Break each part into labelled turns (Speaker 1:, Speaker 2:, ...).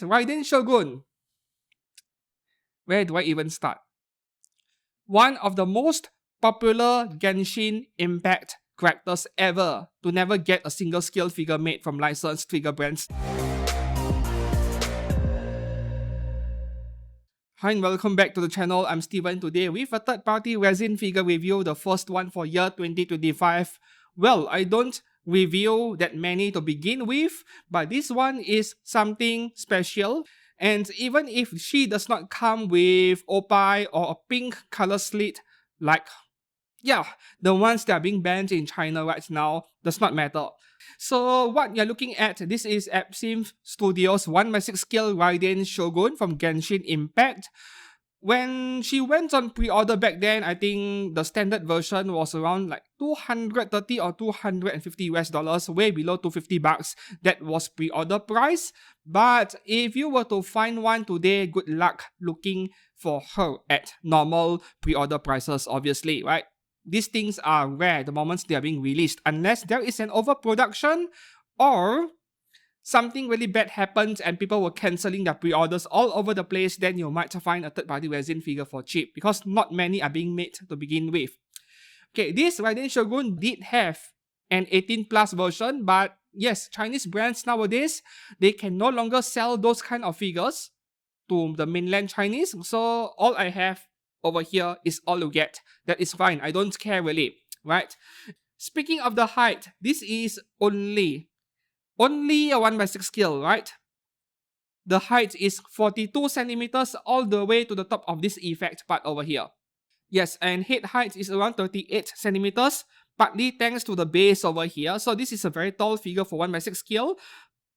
Speaker 1: Raiden Shogun. Where do I even start? One of the most popular Genshin Impact characters ever to never get a single skill figure made from licensed figure brands. Hi and welcome back to the channel. I'm Steven. Today with a third-party resin figure review, the first one for year 2025. Well, I don't review that many to begin with, but this one is something special. And even if she does not come with opie or a pink color slit like, the ones that are being banned in China right now, does not matter. So what you're looking at, this is ABsinthe Studios 1/6 scale Raiden Shogun from Genshin Impact. When she went on pre-order back then, I think the standard version was around like 230 or 250 US dollars, way below 250 bucks. That was pre-order price. But if you were to find one today, good luck looking for her at normal pre-order prices, obviously, right? These things are rare the moments they are being released, unless there is an overproduction or something really bad happens and people were cancelling their pre-orders all over the place. Then you might find a third-party resin figure for cheap, because not many are being made to begin with. Okay, this Raiden Shogun did have an 18+ version, but yes, Chinese brands nowadays, they can no longer sell those kind of figures to the mainland Chinese. So all I have over here is all you get. That is fine. I don't care really, right? Speaking of the height, this is only a 1/6 scale, right? The height is 42 centimeters all the way to the top of this effect part over here. Yes, and head height is around 38 centimeters, partly thanks to the base over here. So this is a very tall figure for 1/6 scale,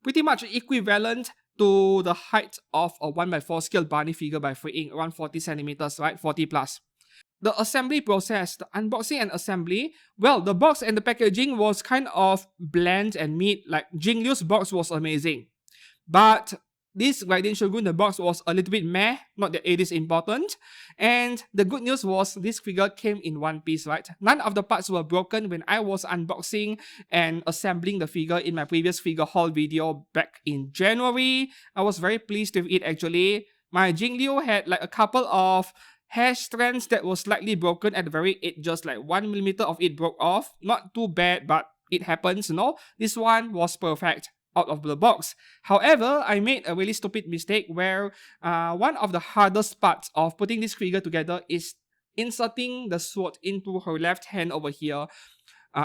Speaker 1: pretty much equivalent to the height of a 1/4 scale Barney figure by freeing, around 40 centimeters, right? 40 plus. The assembly process, the unboxing and assembly, well, the box and the packaging was kind of bland and mid. Like, Jingliu's box was amazing. But this Raiden Shogun, the box was a little bit meh, not that it is important. And the good news was this figure came in one piece, right? None of the parts were broken when I was unboxing and assembling the figure in my previous figure haul video back in January. I was very pleased with it actually. My Jingliu had like a couple of hair strands that was slightly broken at the very edges, like 1mm of it broke off. Not too bad, but it happens, you know. This one was perfect out of the box. However, I made a really stupid mistake where one of the hardest parts of putting this figure together is inserting the sword into her left hand over here.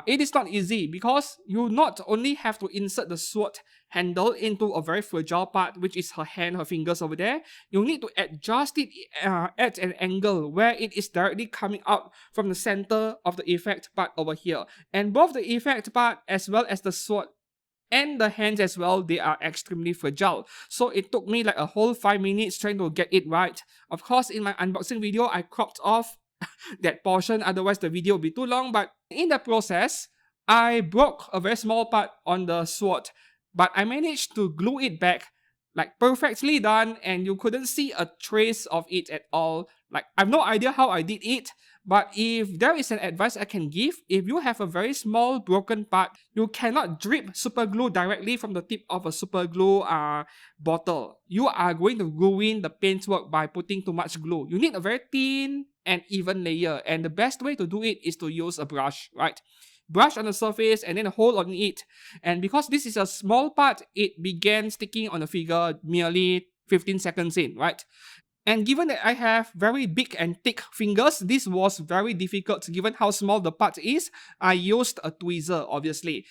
Speaker 1: It is not easy, because you not only have to insert the sword handle into a very fragile part, which is her hand, her fingers over there. You need to adjust it at an angle where it is directly coming out from the center of the effect part over here. And both the effect part as well as the sword and the hands as well, they are extremely fragile. So it took me like a whole 5 minutes trying to get it right. Of course, in my unboxing video, I cropped off that portion, otherwise the video would be too long. But in the process, I broke a very small part on the sword, but I managed to glue it back, like perfectly done, and you couldn't see a trace of it at all. Like, I have no idea how I did it, but if there is an advice I can give, if you have a very small broken part, you cannot drip super glue directly from the tip of a super glue bottle. You are going to ruin the paintwork by putting too much glue. You need a very thin and even layer, and the best way to do it is to use a brush, right? Brush on the surface and then hold on it. And because this is a small part, it began sticking on the figure merely 15 seconds in, right? And given that I have very big and thick fingers, this was very difficult given how small the part is. I used a tweezer, obviously.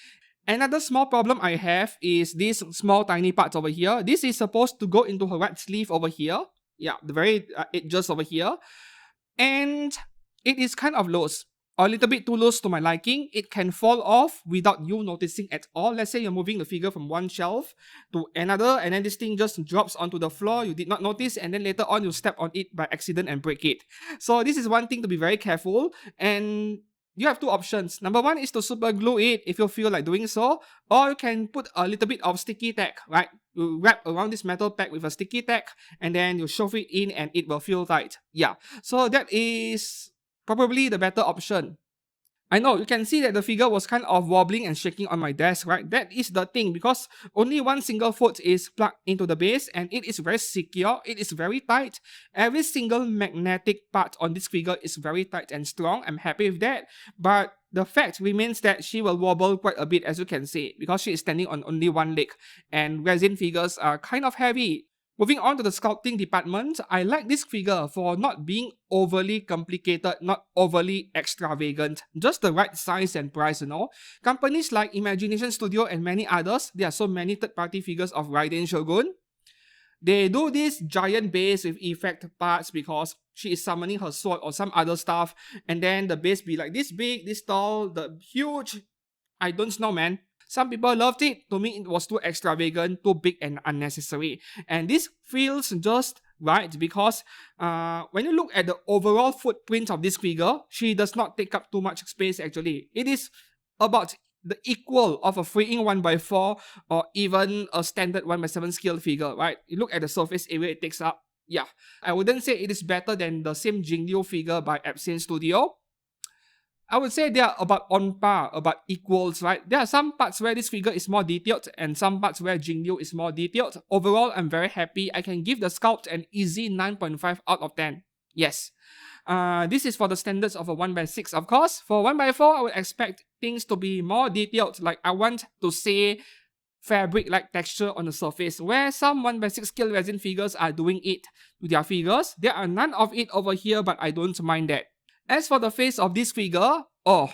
Speaker 1: Another small problem I have is this small tiny part over here. This is supposed to go into her right sleeve over here. Yeah, the very edges over here. And it is kind of loose. A little bit too loose to my liking. It can fall off without you noticing at all. Let's say you're moving the figure from one shelf to another, and then this thing just drops onto the floor. You did not notice, and then later on you step on it by accident and break it. So this is one thing to be very careful. And you have two options. Number one is to super glue it if you feel like doing so, or you can put a little bit of sticky tack, right? You wrap around this metal pack with a sticky tack, and then you shove it in and it will feel tight. Yeah, so that is probably the better option. I know, you can see that the figure was kind of wobbling and shaking on my desk, right? That is the thing, because only one single foot is plugged into the base and it is very secure, it is very tight. Every single magnetic part on this figure is very tight and strong. I'm happy with that. But the fact remains that she will wobble quite a bit, as you can see, because she is standing on only one leg, and resin figures are kind of heavy. Moving on to the sculpting department, I like this figure for not being overly complicated, not overly extravagant, just the right size and price, you know. Companies like Imagination Studio and many others, there are so many third-party figures of Raiden Shogun. They do this giant base with effect parts because she is summoning her sword or some other stuff, and then the base be like this big, this tall, the huge. I don't know, man. Some people loved it. To me, it was too extravagant, too big and unnecessary. And this feels just right because when you look at the overall footprint of this figure, she does not take up too much space actually. It is about the equal of a freeing 1x4 or even a standard 1x7 scale figure, right? You look at the surface area it takes up. Yeah, I wouldn't say it is better than the same Jingliu figure by ABsinthe Studio. I would say they are about on par, about equals, right? There are some parts where this figure is more detailed and some parts where Jingliu is more detailed. Overall, I'm very happy. I can give the sculpt an easy 9.5 out of 10. Yes. This is for the standards of a 1x6, of course. For 1x4, I would expect things to be more detailed. Like I want to see fabric-like texture on the surface, where some 1x6 scale resin figures are doing it to their figures. There are none of it over here, but I don't mind that. As for the face of this figure, oh,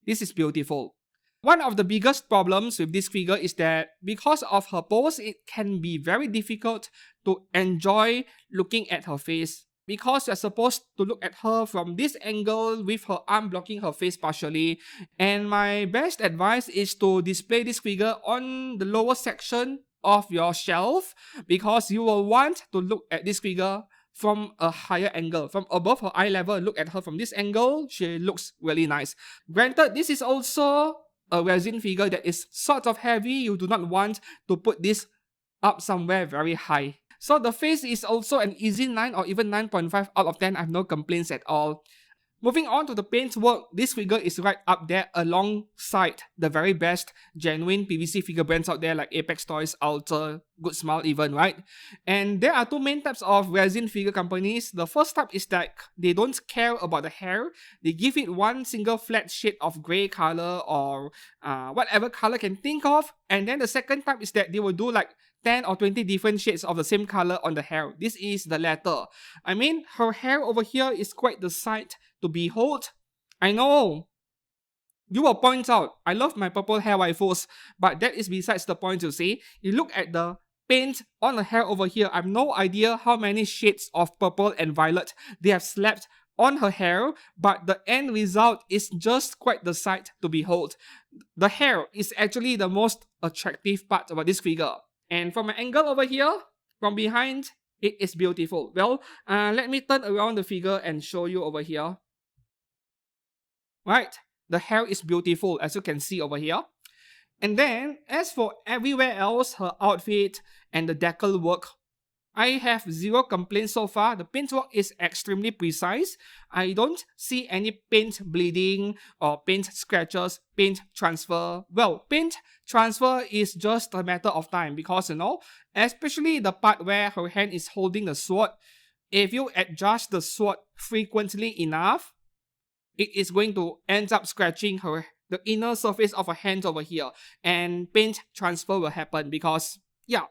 Speaker 1: this is beautiful. One of the biggest problems with this figure is that because of her pose, it can be very difficult to enjoy looking at her face. Because you're supposed to look at her from this angle with her arm blocking her face partially. And my best advice is to display this figure on the lower section of your shelf, because you will want to look at this figure from a higher angle. From above her eye level, look at her from this angle, she looks really nice. Granted, this is also a resin figure that is sort of heavy. You do not want to put this up somewhere very high. So the face is also an easy 9 or even 9.5 out of 10. I have no complaints at all. Moving on to the paintwork, this figure is right up there alongside the very best genuine PVC figure brands out there like Apex Toys, Alter, Good Smile even, right? And there are two main types of resin figure companies. The first type is that they don't care about the hair. They give it one single flat shade of grey color or whatever color can think of. And then the second type is that they will do like 10 or 20 different shades of the same color on the hair. This is the latter. I mean, her hair over here is quite the sight to behold. I know you will point out, I love my purple hair waifus, but that is besides the point, you see. You look at the paint on the hair over here, I have no idea how many shades of purple and violet they have slapped on her hair, but the end result is just quite the sight to behold. The hair is actually the most attractive part about this figure. And from an angle over here, from behind, it is beautiful. Well, let me turn around the figure and show you over here. Right, the hair is beautiful, as you can see over here. And then, as for everywhere else, her outfit and the decal work, I have zero complaints so far. The paintwork is extremely precise. I don't see any paint bleeding or paint scratches, paint transfer. Well, paint transfer is just a matter of time because, you know, especially the part where her hand is holding the sword, if you adjust the sword frequently enough, it is going to end up scratching the inner surface of her hand over here, and paint transfer will happen because, yeah,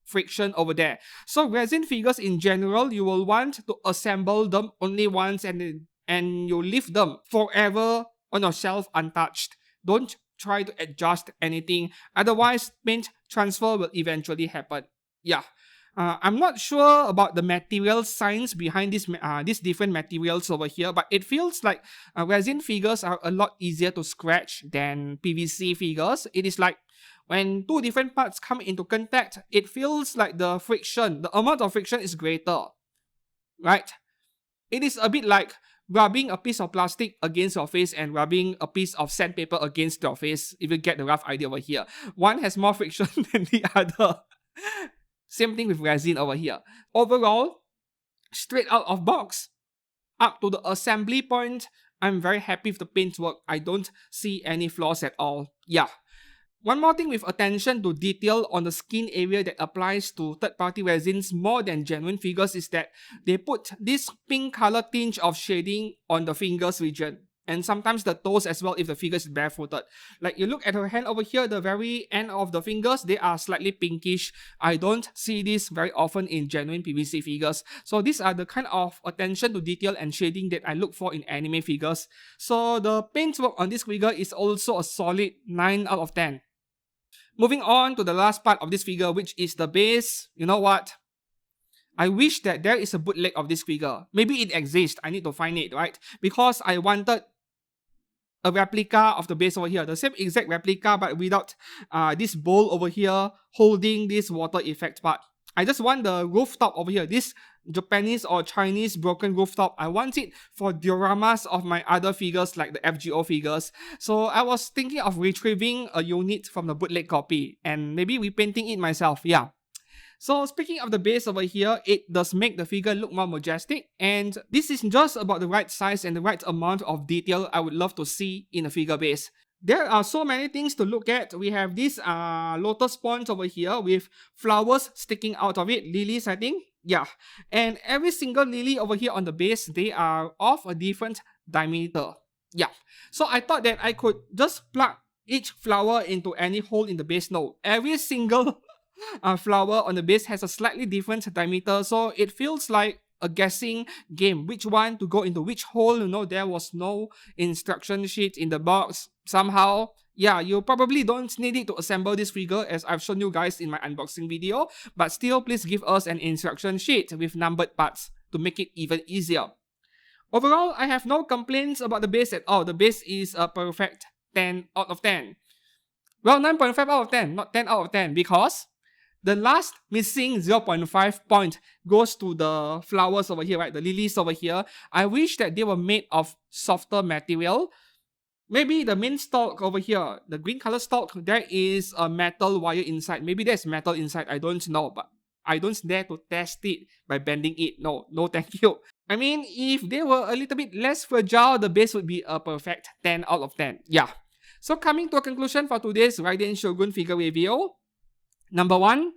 Speaker 1: friction over there. So resin figures in general, you will want to assemble them only once and you leave them forever on your shelf untouched. Don't try to adjust anything, otherwise paint transfer will eventually happen. Yeah. I'm not sure about the material science behind these different materials over here, but it feels like resin figures are a lot easier to scratch than PVC figures. It is like when two different parts come into contact, it feels like the amount of friction is greater, right? It is a bit like rubbing a piece of plastic against your face and rubbing a piece of sandpaper against your face, if you get the rough idea over here. One has more friction than the other. Same thing with resin over here. Overall, straight out of box, up to the assembly point, I'm very happy with the paintwork. I don't see any flaws at all. Yeah. One more thing with attention to detail on the skin area that applies to third-party resins more than genuine figures is that they put this pink color tinge of shading on the fingers region. And sometimes the toes as well if the figure is barefooted. Like you look at her hand over here, the very end of the fingers, they are slightly pinkish. I don't see this very often in genuine PVC figures. So these are the kind of attention to detail and shading that I look for in anime figures. So the paintwork on this figure is also a solid 9 out of 10. Moving on to the last part of this figure, which is the base. You know what? I wish that there is a bootleg of this figure. Maybe it exists. I need to find it, right? Because I wanted a replica of the base over here. The same exact replica, but without this bowl over here holding this water effect part. I just want the rooftop over here. This Japanese or Chinese broken rooftop. I want it for dioramas of my other figures like the FGO figures. So I was thinking of retrieving a unit from the bootleg copy and maybe repainting it myself. Yeah. So speaking of the base over here, it does make the figure look more majestic, and this is just about the right size and the right amount of detail I would love to see in a figure base. There are so many things to look at. We have this lotus ponds over here with flowers sticking out of it, lilies I think. Yeah, and every single lily over here on the base, they are of a different diameter. Yeah, so I thought that I could just plug each flower into any hole in the base. No, every single flower on the base has a slightly different diameter, so it feels like a guessing game, which one to go into which hole. You know, there was no instruction sheet in the box somehow. Yeah, you probably don't need it to assemble this figure as I've shown you guys in my unboxing video, but still please give us an instruction sheet with numbered parts to make it even easier. Overall, I have no complaints about the base at all. The base is a perfect 10 out of 10. Well, 9.5 out of 10, not 10 out of 10, because the last missing 0.5 point goes to the flowers over here, right? The lilies over here. I wish that they were made of softer material. Maybe the main stalk over here, the green color stalk, there is a metal wire inside. Maybe there's metal inside, I don't know, but I don't dare to test it by bending it. No thank you. I mean, if they were a little bit less fragile, the base would be a perfect 10 out of 10. Yeah. So coming to a conclusion for today's Raiden Shogun figure review. Number 1,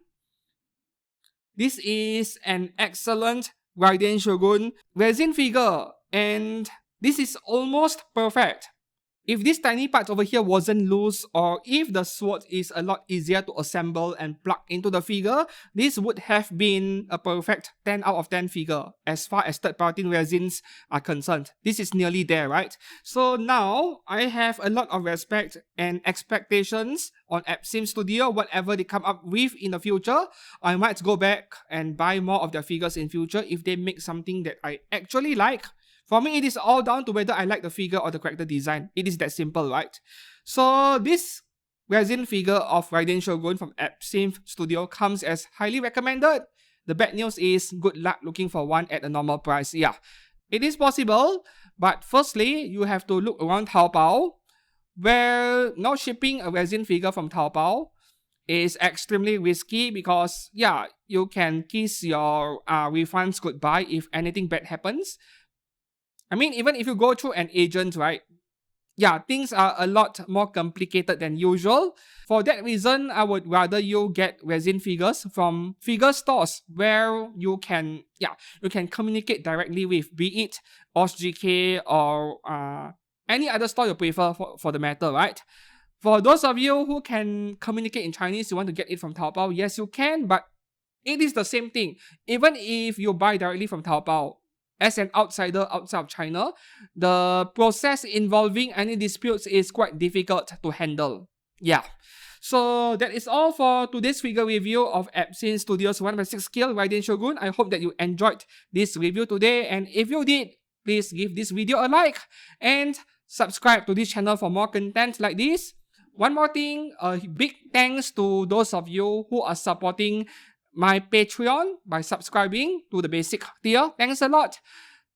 Speaker 1: this is an excellent Raiden Shogun resin figure, and this is almost perfect. If this tiny part over here wasn't loose, or if the sword is a lot easier to assemble and plug into the figure, this would have been a perfect 10 out of 10 figure as far as third-party resins are concerned. This is nearly there, right? So now, I have a lot of respect and expectations on ABsinthe Studio. Whatever they come up with in the future, I might go back and buy more of their figures in future if they make something that I actually like. For me, it is all down to whether I like the figure or the character design. It is that simple, right? So this resin figure of Raiden Shogun from ABsinthe Studio comes as highly recommended. The bad news is good luck looking for one at a normal price. Yeah, it is possible, but firstly, you have to look around Taobao, where not shipping a resin figure from Taobao is extremely risky because, yeah, you can kiss your refunds goodbye if anything bad happens. I mean, even if you go through an agent, right? Yeah, things are a lot more complicated than usual. For that reason, I would rather you get resin figures from figure stores where you can communicate directly with, be it OSGK or any other store you prefer for the matter, right? For those of you who can communicate in Chinese, you want to get it from Taobao, yes, you can, but it is the same thing. Even if you buy directly from Taobao, as an outsider outside of China, the process involving any disputes is quite difficult to handle. Yeah. So that is all for today's figure review of ABsinthe Studio's 1/6 scale Raiden Shogun. I hope that you enjoyed this review today, and if you did, please give this video a like and subscribe to this channel for more content like this. One more thing, a big thanks to those of you who are supporting my Patreon by subscribing to the basic tier. Thanks a lot.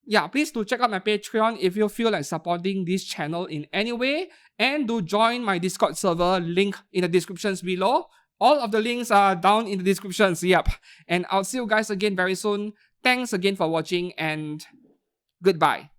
Speaker 1: Yeah, please do check out my Patreon if you feel like supporting this channel in any way, and do join my Discord server, link in the descriptions below. All of the links are down in the descriptions. Yep. And I'll see you guys again very soon. Thanks again for watching, and goodbye.